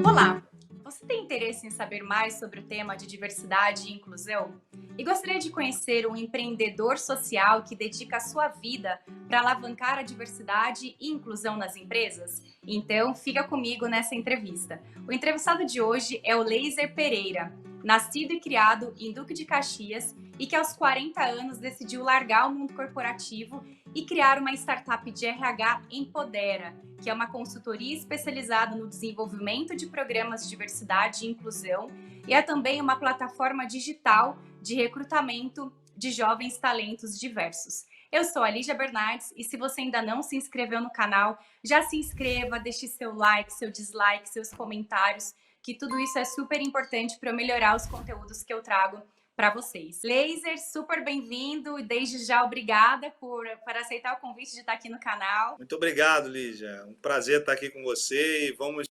Olá! Você tem interesse em saber mais sobre o tema de diversidade e inclusão? E gostaria de conhecer um empreendedor social que dedica a sua vida para alavancar a diversidade e inclusão nas empresas? Então, fica comigo nessa entrevista. O entrevistado de hoje é o Leiser Pereira, nascido e criado em Duque de Caxias e que aos 40 anos decidiu largar o mundo corporativo e criar uma startup de RH Empodera, que é uma consultoria especializada no desenvolvimento de programas de diversidade e inclusão e é também uma plataforma digital de recrutamento de jovens talentos diversos. Eu sou a Lígia Bernardes e se você ainda não se inscreveu no canal, já se inscreva, deixe seu like, seu dislike, seus comentários, que tudo isso é super importante para eu melhorar os conteúdos que eu trago para vocês. Leiser, super bem-vindo e desde já obrigada por aceitar o convite de estar aqui no canal. Muito obrigado, Lígia. Um prazer estar aqui com você e vamos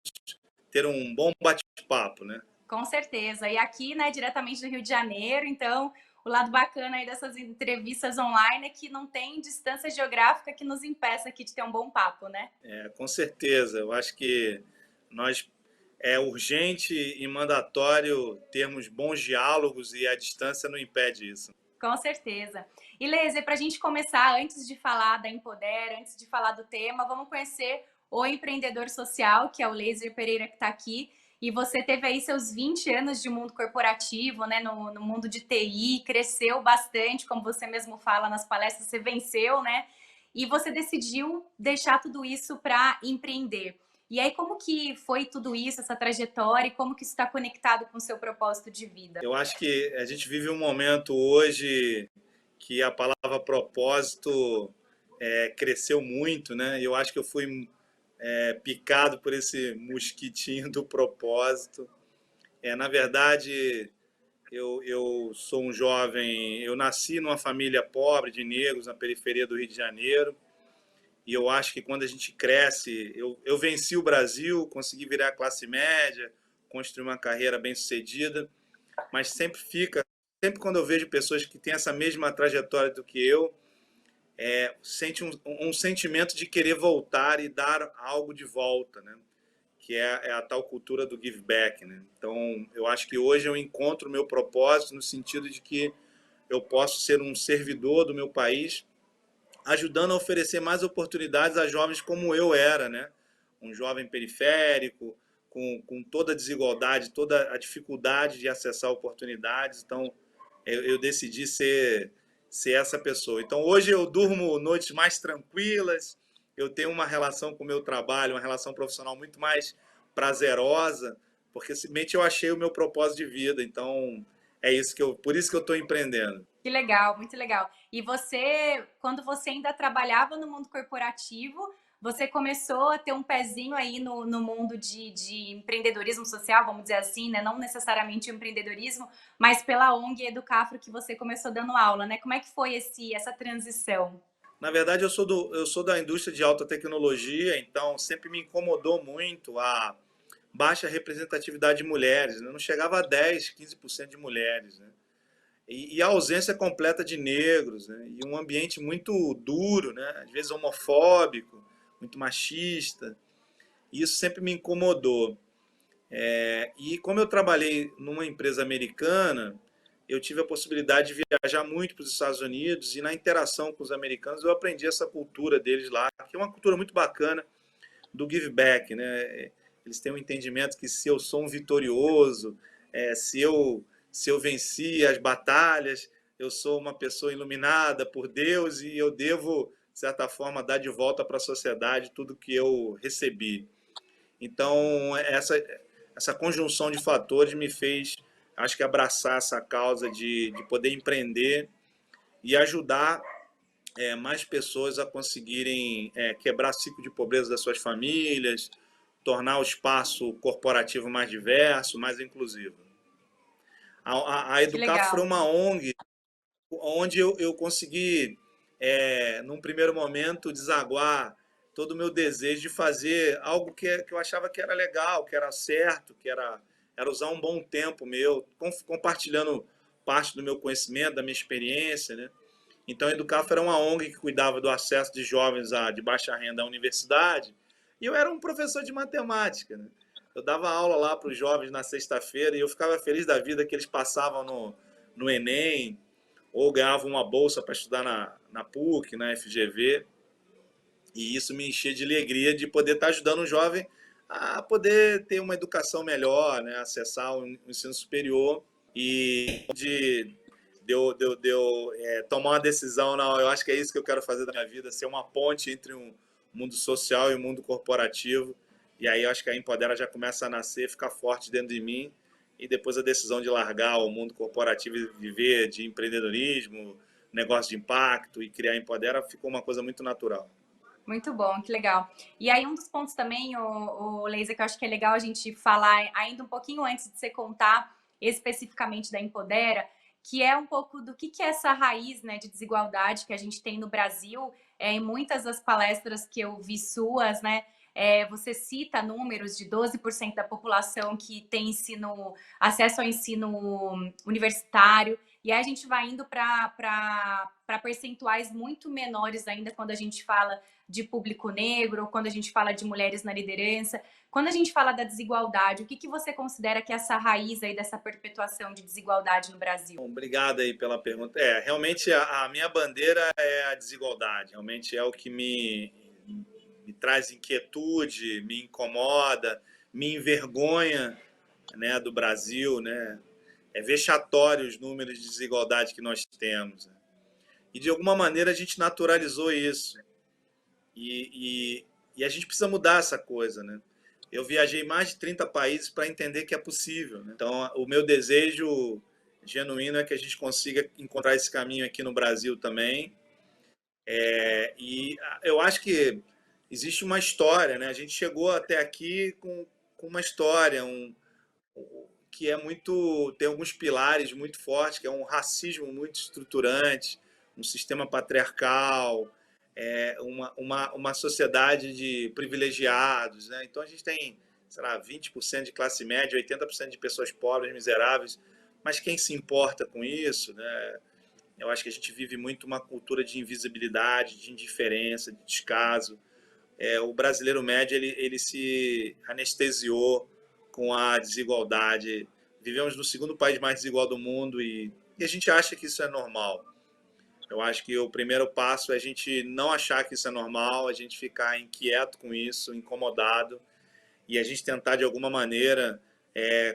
ter um bom bate-papo, né? Com certeza. E aqui, né, diretamente do Rio de Janeiro, então o lado bacana aí dessas entrevistas online é que não tem distância geográfica que nos impeça aqui de ter um bom papo, né? Com certeza. Eu acho que é urgente e mandatório termos bons diálogos e a distância não impede isso. Com certeza. E Leiser, para a gente começar, antes de falar da Empodera, antes de falar do tema, vamos conhecer o empreendedor social, que é o Leiser Pereira, que está aqui. E você teve aí seus 20 anos de mundo corporativo, né, no mundo de TI, cresceu bastante, como você mesmo fala nas palestras, você venceu, né? E você decidiu deixar tudo isso para empreender. E aí, como que foi tudo isso, essa trajetória, e como que isso está conectado com o seu propósito de vida? Eu acho que a gente vive um momento hoje que a palavra propósito cresceu muito, né? Eu acho que eu fui picado por esse mosquitinho do propósito. Na verdade, eu sou um jovem, eu nasci numa família pobre de negros na periferia do Rio de Janeiro, e eu acho que quando a gente cresce, eu venci o Brasil, consegui virar classe média, construir uma carreira bem-sucedida, mas sempre quando eu vejo pessoas que têm essa mesma trajetória do que eu, sente um sentimento de querer voltar e dar algo de volta, né? Que é a tal cultura do give back, né? Então, eu acho que hoje eu encontro o meu propósito no sentido de que eu posso ser um servidor do meu país, ajudando a oferecer mais oportunidades a jovens como eu era, né? Um jovem periférico, com toda a desigualdade, toda a dificuldade de acessar oportunidades. Então, eu decidi ser essa pessoa. Então, hoje eu durmo noites mais tranquilas, eu tenho uma relação com o meu trabalho, uma relação profissional muito mais prazerosa, porque simplesmente eu achei o meu propósito de vida. Então, por isso que eu estou empreendendo. Que legal, muito legal. E você, quando você ainda trabalhava no mundo corporativo, você começou a ter um pezinho aí no mundo de empreendedorismo social, vamos dizer assim, né? Não necessariamente o empreendedorismo, mas pela ONG Educafro que você começou dando aula, né? Como é que foi essa transição? Na verdade, eu sou da indústria de alta tecnologia, então sempre me incomodou muito a baixa representatividade de mulheres, né? Não chegava a 10, 15% de mulheres, né? E a ausência completa de negros, né? E um ambiente muito duro, né? Às vezes homofóbico, muito machista. E isso sempre me incomodou. E como eu trabalhei numa empresa americana, eu tive a possibilidade de viajar muito para os Estados Unidos e na interação com os americanos eu aprendi essa cultura deles lá, que é uma cultura muito bacana do give back, né? Eles têm um entendimento que se eu sou um vitorioso, se eu venci as batalhas, eu sou uma pessoa iluminada por Deus e eu devo, de certa forma, dar de volta para a sociedade tudo que eu recebi. Então, essa conjunção de fatores me fez, acho que, abraçar essa causa de poder empreender e ajudar mais pessoas a conseguirem quebrar o ciclo de pobreza das suas famílias, tornar o espaço corporativo mais diverso, mais inclusivo. A Que Educaf foi legal. uma ONG onde eu consegui, num primeiro momento, desaguar todo o meu desejo de fazer algo que eu achava que era legal, que era certo, era usar um bom tempo meu, compartilhando parte do meu conhecimento, da minha experiência, né? Então, a Educaf era uma ONG que cuidava do acesso de jovens de baixa renda à universidade, E eu era um professor de matemática, né? Eu dava aula lá para os jovens na sexta-feira e eu ficava feliz da vida que eles passavam no Enem ou ganhavam uma bolsa para estudar na PUC, na FGV. E isso me enchia de alegria de poder estar ajudando um jovem a poder ter uma educação melhor, né? Acessar o ensino superior e tomar uma decisão. Não, eu acho que é isso que eu quero fazer da minha vida, ser uma ponte entre um mundo social e um mundo corporativo. E aí eu acho que a Empodera já começa a nascer, ficar forte dentro de mim. E depois a decisão de largar o mundo corporativo e viver de empreendedorismo, negócio de impacto e criar a Empodera ficou uma coisa muito natural. Muito bom, que legal. E aí um dos pontos também, o Leisa, que eu acho que é legal a gente falar ainda um pouquinho antes de você contar especificamente da Empodera, que é um pouco do que é essa raiz, né, de desigualdade que a gente tem no Brasil. Em muitas das palestras que eu vi suas, né, você cita números de 12% da população que tem acesso ao ensino universitário, e aí a gente vai indo para percentuais muito menores ainda quando a gente fala de público negro, quando a gente fala de mulheres na liderança. Quando a gente fala da desigualdade, o que você considera que é essa raiz aí dessa perpetuação de desigualdade no Brasil? Bom, obrigado aí pela pergunta. Realmente a minha bandeira é a desigualdade. Realmente é o que me traz inquietude, me incomoda, me envergonha, né, do Brasil, né? É vexatório os números de desigualdade que nós temos, né? E de alguma maneira a gente naturalizou isso. E a gente precisa mudar essa coisa, né? Eu viajei mais de 30 países para entender que é possível, né? Então, o meu desejo genuíno é que a gente consiga encontrar esse caminho aqui no Brasil também. E eu acho que existe uma história, né? A gente chegou até aqui com uma história, que é muito, tem alguns pilares muito fortes, que é um racismo muito estruturante, um sistema patriarcal, uma sociedade de privilegiados, né? Então a gente tem, sei lá, 20% de classe média, 80% de pessoas pobres, miseráveis, mas quem se importa com isso, né? Eu acho que a gente vive muito uma cultura de invisibilidade, de indiferença, de descaso. O brasileiro médio ele se anestesiou com a desigualdade. Vivemos no segundo país mais desigual do mundo e a gente acha que isso é normal. Eu acho que o primeiro passo é a gente não achar que isso é normal, a gente ficar inquieto com isso, incomodado, e a gente tentar de alguma maneira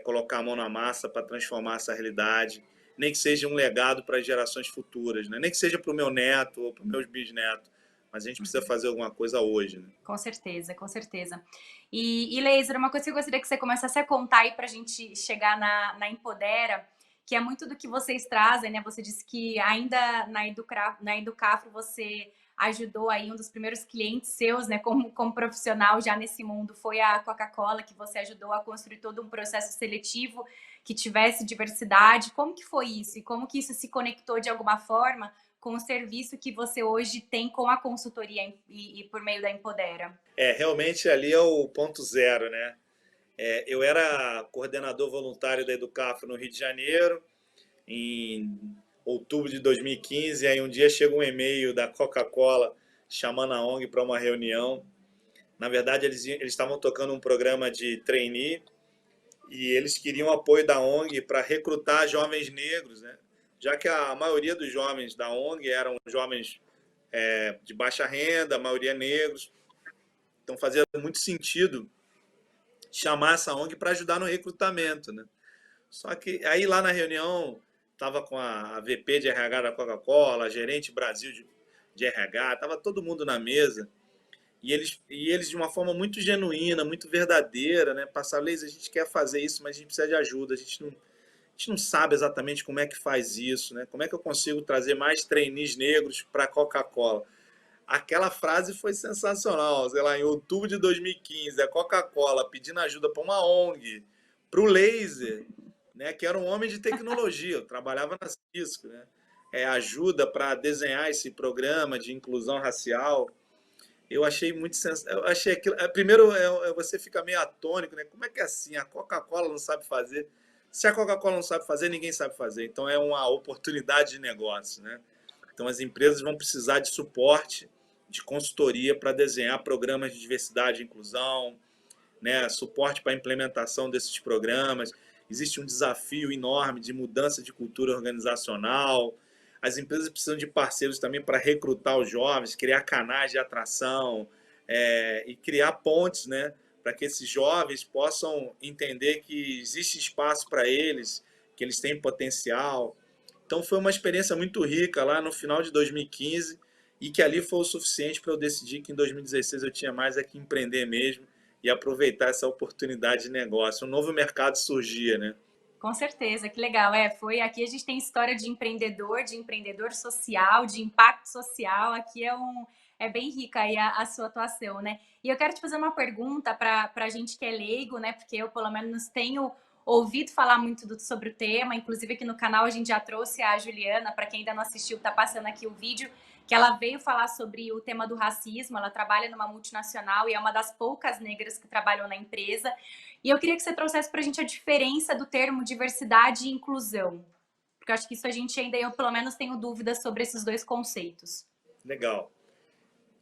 colocar a mão na massa para transformar essa realidade, nem que seja um legado para as gerações futuras, né? Nem que seja para o meu neto ou para os meus bisnetos, mas a gente precisa fazer alguma coisa hoje, né? Com certeza, com certeza. E Laser, uma coisa que eu gostaria que você começasse a contar aí para a gente chegar na Empodera, que é muito do que vocês trazem, né? Você disse que ainda na Educafro você ajudou aí um dos primeiros clientes seus, né? Como profissional já nesse mundo, foi a Coca-Cola, que você ajudou a construir todo um processo seletivo que tivesse diversidade. Como que foi isso? E como que isso se conectou de alguma forma com o serviço que você hoje tem com a consultoria e por meio da Empodera? Realmente ali é o ponto zero, né? Eu era coordenador voluntário da Educafro no Rio de Janeiro, em outubro de 2015. Aí um dia chega um e-mail da Coca-Cola chamando a ONG para uma reunião. Na verdade, eles estavam tocando um programa de trainee e eles queriam apoio da ONG para recrutar jovens negros, né? Já que a maioria dos jovens da ONG eram jovens de baixa renda, a maioria negros. Então fazia muito sentido chamar essa ONG para ajudar no recrutamento, né? Só que aí lá na reunião estava com a VP de RH da Coca-Cola, a gerente Brasil de RH, estava todo mundo na mesa e eles de uma forma muito genuína, muito verdadeira, né? Passaram, Leis, a gente quer fazer isso, mas a gente precisa de ajuda, a gente não sabe exatamente como é que faz isso, né? Como é que eu consigo trazer mais trainees negros para a Coca-Cola? Aquela frase foi sensacional, sei lá, em outubro de 2015, a Coca-Cola pedindo ajuda para uma ONG, para o Laser, né, que era um homem de tecnologia, eu trabalhava na Cisco, né, ajuda para desenhar esse programa de inclusão racial. Eu achei muito sensacional. Eu achei aquilo. Primeiro, você fica meio atônico, né? Como é que é assim? A Coca-Cola não sabe fazer. Se a Coca-Cola não sabe fazer, ninguém sabe fazer. Então é uma oportunidade de negócio, né? Então as empresas vão precisar de suporte de consultoria para desenhar programas de diversidade e inclusão, né, suporte para a implementação desses programas. Existe um desafio enorme de mudança de cultura organizacional. As empresas precisam de parceiros também para recrutar os jovens, criar canais de atração, e criar pontes, né, para que esses jovens possam entender que existe espaço para eles, que eles têm potencial. Então foi uma experiência muito rica lá no final de 2015 e que ali foi o suficiente para eu decidir que em 2016 eu tinha mais é que empreender mesmo e aproveitar essa oportunidade de negócio. Um novo mercado surgia, né? Com certeza, que legal. Foi aqui a gente tem história de empreendedor social, de impacto social. Aqui é bem rica aí a sua atuação, né? E eu quero te fazer uma pergunta para a gente que é leigo, né? Porque eu, pelo menos, tenho ouvido falar muito sobre o tema. Inclusive, aqui no canal a gente já trouxe a Juliana, para quem ainda não assistiu, tá passando aqui o vídeo, que ela veio falar sobre o tema do racismo. Ela trabalha numa multinacional e é uma das poucas negras que trabalham na empresa. E eu queria que você trouxesse para a gente a diferença do termo diversidade e inclusão. Porque eu acho que isso a gente ainda, eu pelo menos tenho dúvidas sobre esses dois conceitos. Legal.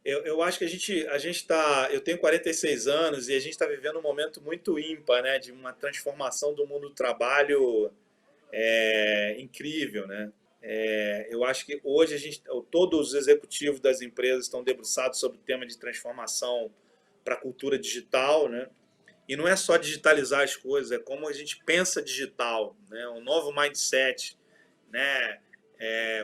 Eu acho que a gente está. Eu tenho 46 anos e a gente está vivendo um momento muito ímpar, né, de uma transformação do mundo do trabalho incrível, né? Eu acho que hoje todos os executivos das empresas estão debruçados sobre o tema de transformação para a cultura digital, né? E não é só digitalizar as coisas, é como a gente pensa digital, né? Um novo mindset, né?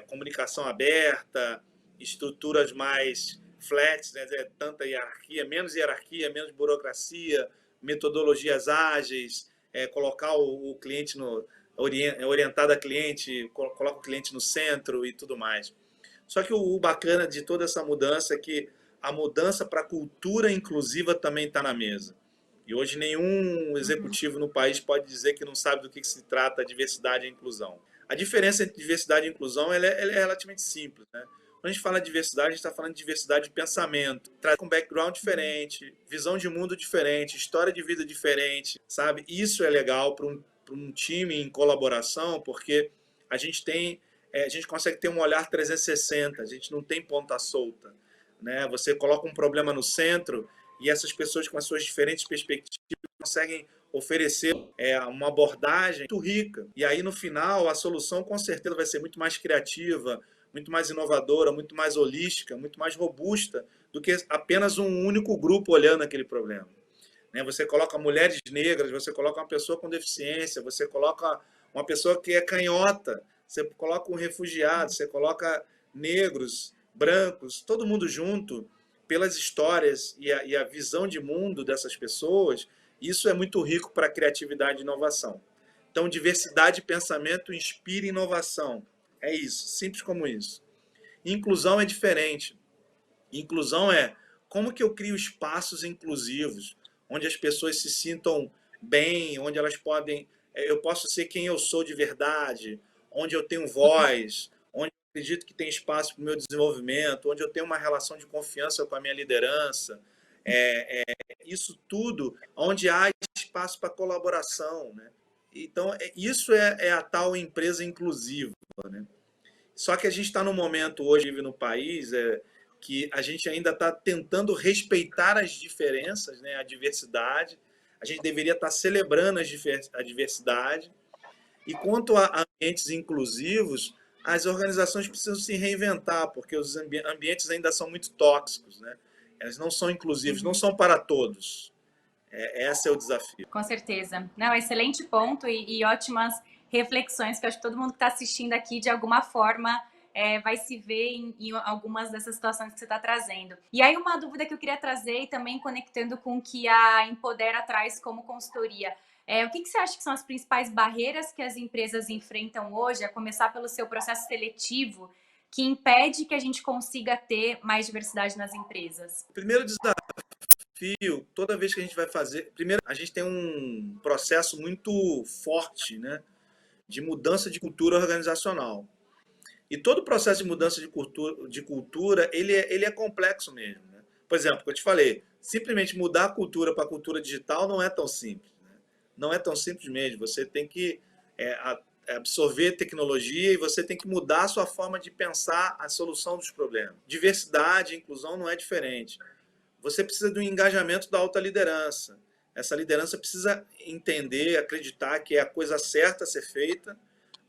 Comunicação aberta, estruturas mais flats, né? Tanta hierarquia, menos burocracia, metodologias ágeis, colocar o cliente orientado a cliente, coloca o cliente no centro e tudo mais. Só que o bacana de toda essa mudança é que a mudança para a cultura inclusiva também está na mesa. E hoje nenhum executivo no país pode dizer que não sabe do que se trata a diversidade e a inclusão. A diferença entre diversidade e inclusão ela é relativamente simples, né? Quando a gente fala de diversidade, a gente está falando de diversidade de pensamento, traz um background diferente, visão de mundo diferente, história de vida diferente, sabe? Isso é legal para um time em colaboração, porque a gente a gente consegue ter um olhar 360, a gente não tem ponta solta, né? Você coloca um problema no centro e essas pessoas com as suas diferentes perspectivas conseguem oferecer uma abordagem muito rica. E aí, no final, a solução com certeza vai ser muito mais criativa, muito mais inovadora, muito mais holística, muito mais robusta do que apenas um único grupo olhando aquele problema. Você coloca mulheres negras, você coloca uma pessoa com deficiência, você coloca uma pessoa que é canhota, você coloca um refugiado, você coloca negros, brancos, todo mundo junto, pelas histórias e a visão de mundo dessas pessoas. Isso é muito rico para a criatividade e inovação. Então, diversidade de pensamento inspira inovação. É isso, simples como isso. Inclusão é diferente. Inclusão é como que eu crio espaços inclusivos, onde as pessoas se sintam bem, onde eu posso ser quem eu sou de verdade, onde eu tenho voz, onde eu acredito que tem espaço para o meu desenvolvimento, onde eu tenho uma relação de confiança com a minha liderança. Isso tudo onde há espaço para colaboração, né? Então, isso é a tal empresa inclusiva, né? Só que a gente está num momento hoje, vive no país, que a gente ainda está tentando respeitar as diferenças, né? A diversidade. A gente deveria estar celebrando a diversidade. E quanto a ambientes inclusivos, as organizações precisam se reinventar, porque os ambientes ainda são muito tóxicos, né? Eles não são inclusivos, não são para todos. Esse é o desafio. Com certeza. Não, excelente ponto e ótimas reflexões que eu acho que todo mundo que está assistindo aqui, de alguma forma, vai se ver em algumas dessas situações que você está trazendo. E aí, uma dúvida que eu queria trazer, e também conectando com o que a Empodera traz como consultoria. O que você acha que são as principais barreiras que as empresas enfrentam hoje, a começar pelo seu processo seletivo, que impede que a gente consiga ter mais diversidade nas empresas? Primeiro desafio, toda vez que a gente vai fazer... Primeiro, a gente tem um processo muito forte, né, de mudança de cultura organizacional. E todo processo de mudança de cultura ele é complexo mesmo, né? Por exemplo, eu te falei, simplesmente mudar a cultura para a cultura digital não é tão simples, né? Não é tão simples mesmo. Você tem que absorver tecnologia e você tem que mudar a sua forma de pensar a solução dos problemas. Diversidade e inclusão não é diferente. Você precisa do engajamento da alta liderança. Essa liderança precisa entender, acreditar que é a coisa certa a ser feita,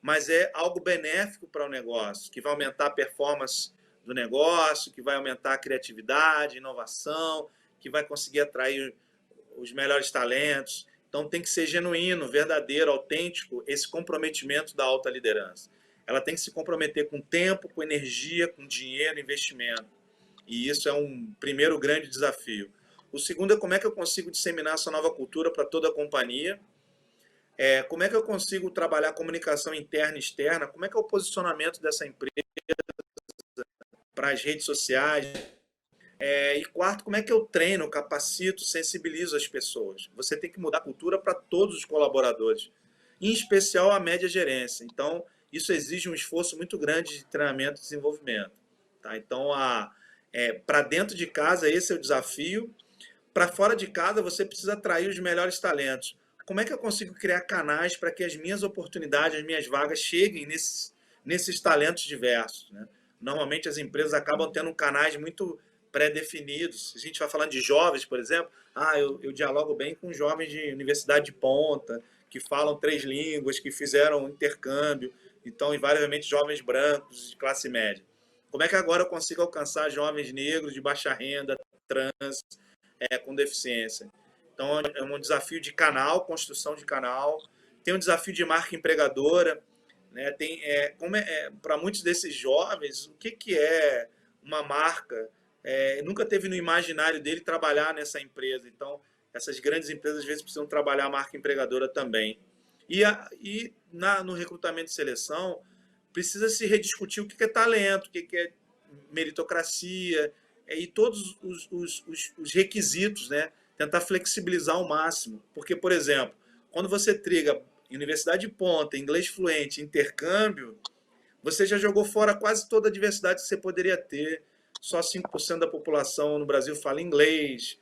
mas é algo benéfico para o negócio, que vai aumentar a performance do negócio, que vai aumentar a criatividade, inovação, que vai conseguir atrair os melhores talentos. Então tem que ser genuíno, verdadeiro, autêntico esse comprometimento da alta liderança. Ela tem que se comprometer com tempo, com energia, com dinheiro, investimento. E isso é um primeiro grande desafio. O segundo é como é que eu consigo disseminar essa nova cultura para toda a companhia. Como é que eu consigo trabalhar a comunicação interna e externa? Como é que é o posicionamento dessa empresa para as redes sociais? E quarto, como é que eu treino, capacito, sensibilizo as pessoas? Você tem que mudar a cultura para todos os colaboradores, em especial a média gerência. Então, isso exige um esforço muito grande de treinamento e desenvolvimento. Tá? Então, para dentro de casa, esse é o desafio. Para fora de casa, você precisa atrair os melhores talentos. Como é que eu consigo criar canais para que as minhas oportunidades, as minhas vagas cheguem nesses talentos diversos? Né? Normalmente, as empresas acabam tendo canais muito pré-definidos. Se a gente vai falando de jovens, por exemplo, eu dialogo bem com jovens de universidade de ponta, que falam 3 línguas, que fizeram intercâmbio, então, invariavelmente, jovens brancos de classe média. Como é que agora eu consigo alcançar jovens negros de baixa renda, trans, com deficiência? Então, é um desafio de canal, construção de canal. Tem um desafio de marca empregadora. Né? Para muitos desses jovens, o que é uma marca? Nunca teve no imaginário dele trabalhar nessa empresa. Então, essas grandes empresas, às vezes, precisam trabalhar a marca empregadora também. No recrutamento e seleção, precisa se rediscutir o que é talento, o que é meritocracia, e todos os requisitos, né? Tentar flexibilizar ao máximo. Porque, por exemplo, quando você triga universidade de ponta, inglês fluente, intercâmbio, você já jogou fora quase toda a diversidade que você poderia ter. Só 5% da população no Brasil fala inglês,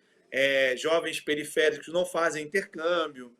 jovens periféricos não fazem intercâmbio.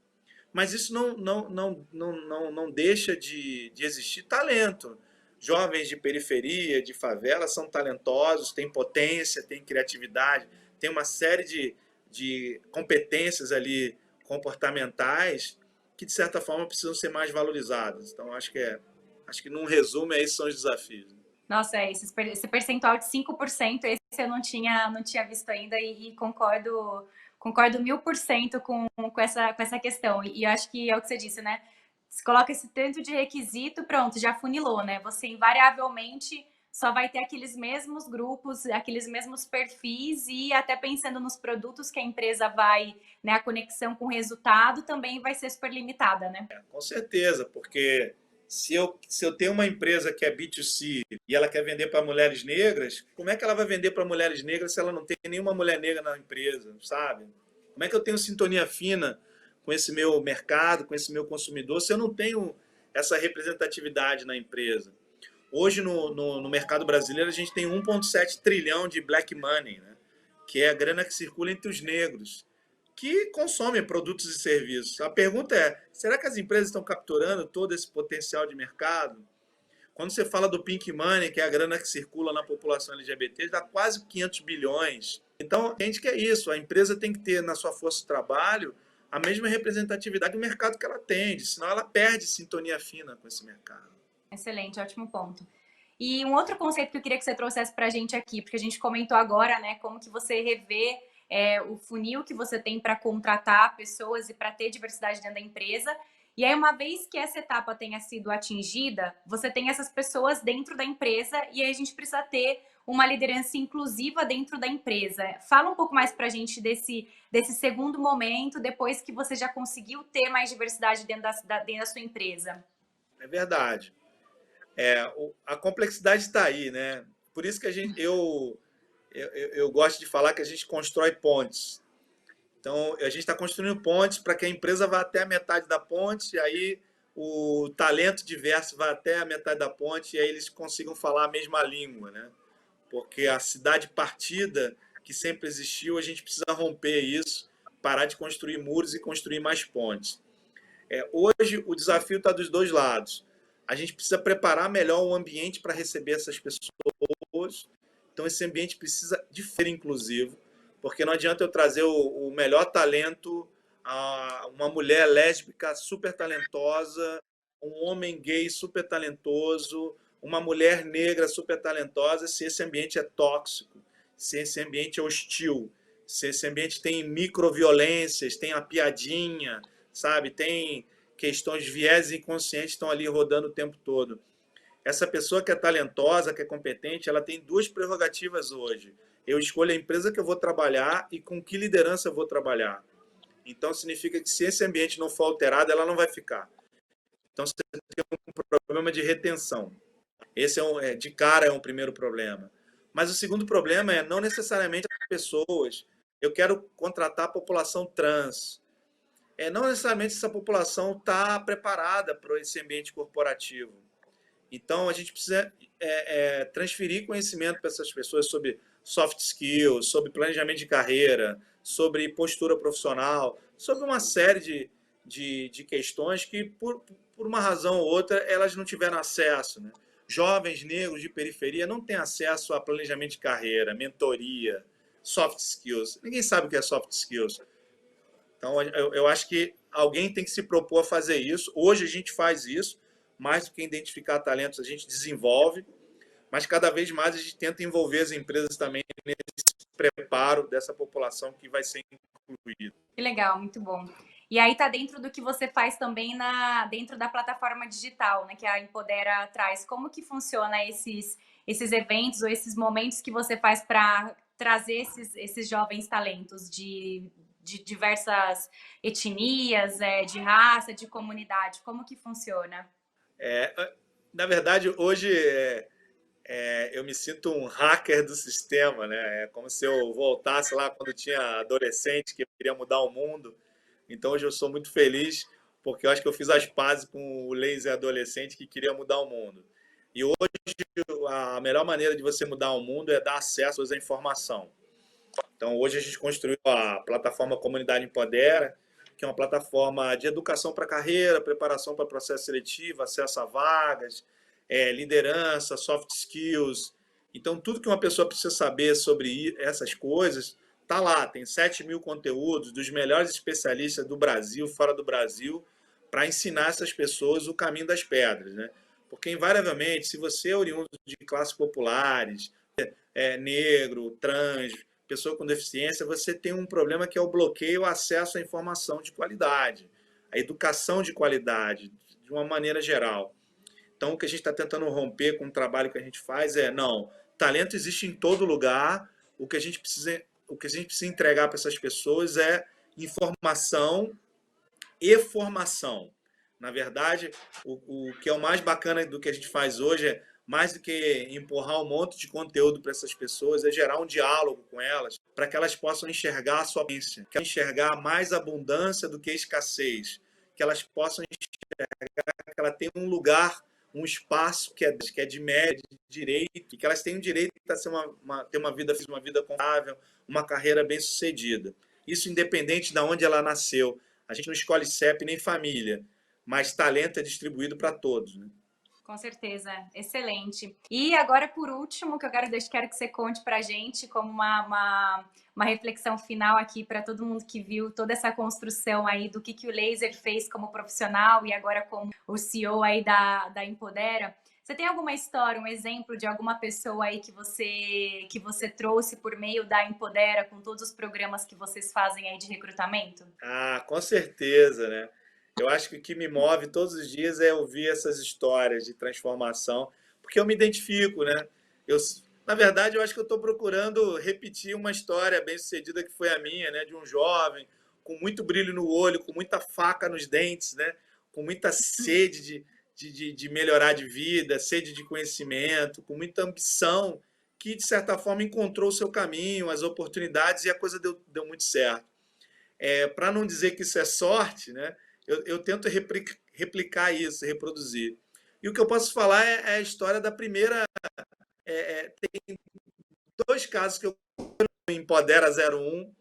Mas isso não deixa de existir talento. Jovens de periferia, de favela, são talentosos, têm potência, têm criatividade, têm uma série de competências ali comportamentais que, de certa forma, precisam ser mais valorizadas. Então, acho que num resumo, esses são os desafios. Nossa, esse percentual de 5%, esse eu não tinha visto ainda e concordo 1000% com essa questão. E eu acho que é o que você disse, né? Você coloca esse tanto de requisito, pronto, já funilou, né? Você invariavelmente só vai ter aqueles mesmos grupos, aqueles mesmos perfis e até pensando nos produtos que a empresa vai, né? A conexão com o resultado também vai ser super limitada, né? Com certeza, porque se eu tenho uma empresa que é B2C e ela quer vender para mulheres negras, como é que ela vai vender para mulheres negras se ela não tem nenhuma mulher negra na empresa, sabe? Como é que eu tenho sintonia fina com esse meu mercado, com esse meu consumidor, se eu não tenho essa representatividade na empresa? Hoje, no mercado brasileiro, a gente tem 1,7 trilhão de black money, né? Que é a grana que circula entre os negros, que consomem produtos e serviços. A pergunta é, será que as empresas estão capturando todo esse potencial de mercado? Quando você fala do pink money, que é a grana que circula na população LGBT, dá quase 500 bilhões. Então, a gente quer isso. A empresa tem que ter na sua força de trabalho a mesma representatividade do mercado que ela atende, senão ela perde sintonia fina com esse mercado. Excelente, ótimo ponto. E um outro conceito que eu queria que você trouxesse para a gente aqui, porque a gente comentou agora, né, como que você revê o funil que você tem para contratar pessoas e para ter diversidade dentro da empresa. E aí, uma vez que essa etapa tenha sido atingida, você tem essas pessoas dentro da empresa e aí a gente precisa ter uma liderança inclusiva dentro da empresa. Fala um pouco mais para a gente desse segundo momento, depois que você já conseguiu ter mais diversidade dentro da sua empresa. É verdade. A complexidade está aí, né? Por isso que eu gosto de falar que a gente constrói pontes. Então, a gente está construindo pontes para que a empresa vá até a metade da ponte, e aí o talento diverso vá até a metade da ponte, e aí eles consigam falar a mesma língua, né? Porque a cidade partida que sempre existiu, a gente precisa romper isso, parar de construir muros e construir mais pontes. Hoje, o desafio está dos dois lados. A gente precisa preparar melhor o ambiente para receber essas pessoas. Então, esse ambiente precisa de ser inclusivo, porque não adianta eu trazer o melhor talento, uma mulher lésbica super talentosa, um homem gay super talentoso, uma mulher negra super talentosa, se esse ambiente é tóxico, se esse ambiente é hostil, se esse ambiente tem microviolências, tem a piadinha, sabe? Tem questões, viés inconscientes estão ali rodando o tempo todo. Essa pessoa que é talentosa, que é competente, ela tem duas prerrogativas hoje. Eu escolho a empresa que eu vou trabalhar e com que liderança eu vou trabalhar. Então, significa que se esse ambiente não for alterado, ela não vai ficar. Então, você tem um problema de retenção. Esse de cara é um primeiro problema. Mas o segundo problema é não necessariamente as pessoas. Eu quero contratar a população trans. Não necessariamente essa população está preparada para esse ambiente corporativo. Então, a gente precisa transferir conhecimento para essas pessoas sobre soft skills, sobre planejamento de carreira, sobre postura profissional, sobre uma série de questões que, por uma razão ou outra, elas não tiveram acesso, né? Jovens negros de periferia não têm acesso a planejamento de carreira, mentoria, soft skills. Ninguém sabe o que é soft skills. Então, eu acho que alguém tem que se propor a fazer isso. Hoje a gente faz isso, mais do que identificar talentos, a gente desenvolve, mas cada vez mais a gente tenta envolver as empresas também nesse preparo dessa população que vai ser incluída. Que legal, muito bom. E aí tá dentro do que você faz também dentro da plataforma digital, né, que a Empodera traz. Como que funciona esses eventos ou esses momentos que você faz para trazer esses jovens talentos de diversas etnias, de raça, de comunidade? Como que funciona? Na verdade, hoje eu me sinto um hacker do sistema, né? É como se eu voltasse lá quando tinha adolescente que eu queria mudar o mundo. Então hoje eu sou muito feliz porque eu acho que eu fiz as pazes com o laser adolescente que queria mudar o mundo. E hoje a melhor maneira de você mudar o mundo é dar acesso à informação. Então hoje a gente construiu a plataforma Comunidade Empodera, que é uma plataforma de educação para carreira, preparação para processo seletivo, acesso a vagas, liderança, soft skills. Então, tudo que uma pessoa precisa saber sobre essas coisas está lá. Tem 7.000 conteúdos dos melhores especialistas do Brasil, fora do Brasil, para ensinar essas pessoas o caminho das pedras, né? Porque, invariavelmente, se você é oriundo de classes populares, negro, trans, pessoa com deficiência, você tem um problema que é o bloqueio ao acesso à informação de qualidade, a educação de qualidade, de uma maneira geral. Então, o que a gente está tentando romper com o trabalho que a gente faz não, talento existe em todo lugar, o que a gente precisa entregar para essas pessoas é informação e formação. Na verdade, o que é o mais bacana do que a gente faz hoje mais do que empurrar um monte de conteúdo para essas pessoas, é gerar um diálogo com elas, para que elas possam enxergar a sua potência, que elas enxergar mais abundância do que escassez, que elas possam enxergar que ela tem um lugar, um espaço que é de média, de direito, e que elas têm o direito de ter uma vida confortável, uma carreira bem-sucedida. Isso independente de onde ela nasceu. A gente não escolhe CEP nem família, mas talento é distribuído para todos, né? Com certeza, excelente. E agora, por último, que eu quero que você conte para a gente como uma reflexão final aqui para todo mundo que viu toda essa construção aí do que o Laser fez como profissional e agora como o CEO aí da Empodera. Você tem alguma história, um exemplo de alguma pessoa aí que você trouxe por meio da Empodera com todos os programas que vocês fazem aí de recrutamento? Com certeza, né? Eu acho que o que me move todos os dias é ouvir essas histórias de transformação, porque eu me identifico, né? Na verdade, eu acho que eu estou procurando repetir uma história bem-sucedida que foi a minha, né? De um jovem com muito brilho no olho, com muita faca nos dentes, né? Com muita sede de melhorar de vida, sede de conhecimento, com muita ambição, que de certa forma encontrou o seu caminho, as oportunidades e a coisa deu muito certo. Para não dizer que isso é sorte, né? Eu tento replicar isso, reproduzir. E o que eu posso falar é a história da primeira. Tem dois casos que eu Empodera 01,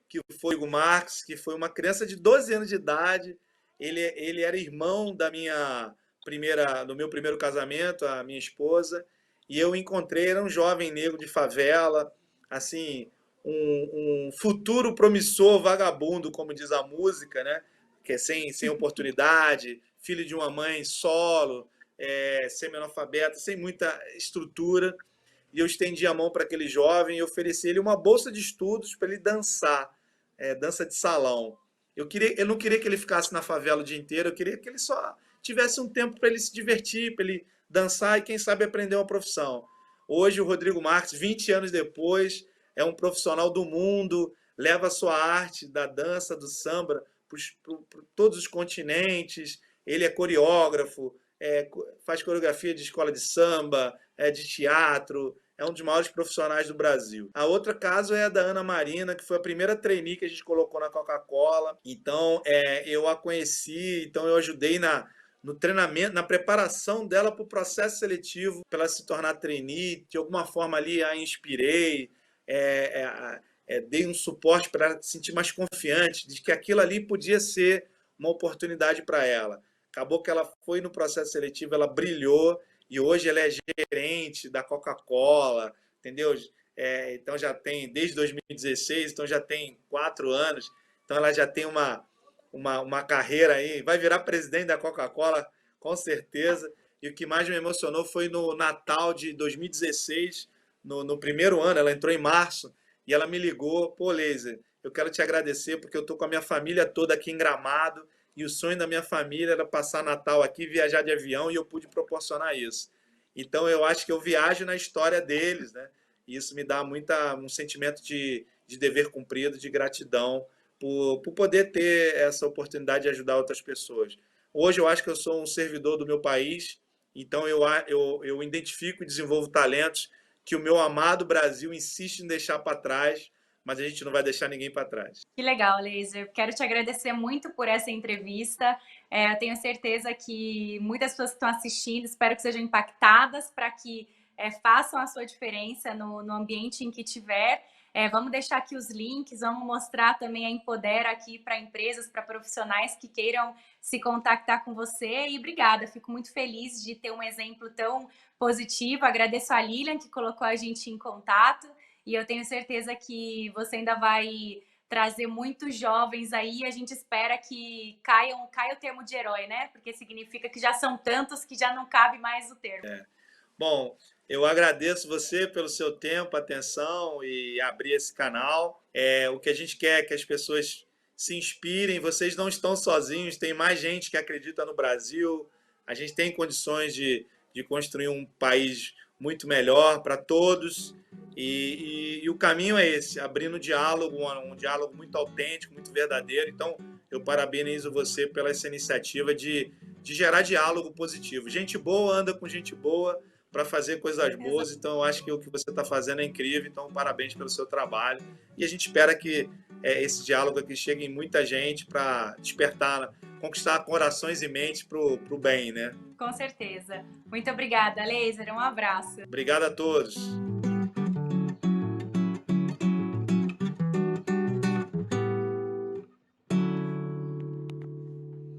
que foi o Marcos, que foi uma criança de 12 anos de idade. ele era irmão do meu primeiro casamento, a minha esposa, e eu encontrei, era um jovem negro de favela, assim, um futuro promissor vagabundo, como diz a música, né? Que é sem oportunidade, filho de uma mãe solo, semi-analfabeta, sem muita estrutura. E eu estendi a mão para aquele jovem e ofereci ele uma bolsa de estudos para ele dançar, dança de salão. Eu não queria que ele ficasse na favela o dia inteiro, eu queria que ele só tivesse um tempo para ele se divertir, para ele dançar e, quem sabe, aprender uma profissão. Hoje, o Rodrigo Marques, 20 anos depois, é um profissional do mundo, leva a sua arte da dança, do samba, para todos os continentes. Ele é coreógrafo, faz coreografia de escola de samba, de teatro, é um dos maiores profissionais do Brasil. A outra caso é a da Ana Marina, que foi a primeira trainee que a gente colocou na Coca-Cola. Então, eu a conheci, então eu ajudei no treinamento, na preparação dela para o processo seletivo, para ela se tornar trainee. De alguma forma ali a inspirei, dei um suporte para ela se sentir mais confiante de que aquilo ali podia ser uma oportunidade para ela. Acabou que ela foi no processo seletivo, ela brilhou, e hoje ela é gerente da Coca-Cola, entendeu? Então já tem, desde 2016, então já tem 4 anos, então ela já tem uma carreira aí, vai virar presidente da Coca-Cola, com certeza. E o que mais me emocionou foi no Natal de 2016, no primeiro ano, ela entrou em março, e ela me ligou: pô, Laser, eu quero te agradecer porque eu tô com a minha família toda aqui em Gramado, e o sonho da minha família era passar Natal aqui, viajar de avião, e eu pude proporcionar isso. Então eu acho que eu viajo na história deles, né? E isso me dá um sentimento de dever cumprido, de gratidão por poder ter essa oportunidade de ajudar outras pessoas. Hoje eu acho que eu sou um servidor do meu país, então eu identifico e desenvolvo talentos que o meu amado Brasil insiste em deixar para trás, mas a gente não vai deixar ninguém para trás. Que legal, Laser. Quero te agradecer muito por essa entrevista. Eu tenho certeza que muitas pessoas que estão assistindo, espero que sejam impactadas para que façam a sua diferença no ambiente em que tiver. Vamos deixar aqui os links, vamos mostrar também a Empodera aqui para empresas, para profissionais que queiram se contactar com você. E obrigada, fico muito feliz de ter um exemplo tão positivo. Agradeço a Lilian, que colocou a gente em contato. E eu tenho certeza que você ainda vai trazer muitos jovens aí. A gente espera que caia o termo de herói, né? Porque significa que já são tantos que já não cabe mais o termo. Bom, eu agradeço você pelo seu tempo, atenção e abrir esse canal. O que a gente quer é que as pessoas se inspirem. Vocês não estão sozinhos, tem mais gente que acredita no Brasil. A gente tem condições de construir um país muito melhor para todos. E o caminho é esse, abrindo diálogo, um diálogo muito autêntico, muito verdadeiro. Então, eu parabenizo você pela essa iniciativa de gerar diálogo positivo. Gente boa anda com gente boa para fazer coisas boas. Então, eu acho que o que você está fazendo é incrível. Então, parabéns pelo seu trabalho. E a gente espera que esse diálogo aqui chegue em muita gente para despertar, conquistar corações e mentes para o bem, né? Com certeza. Muito obrigada, Laser. Um abraço. Obrigado a todos.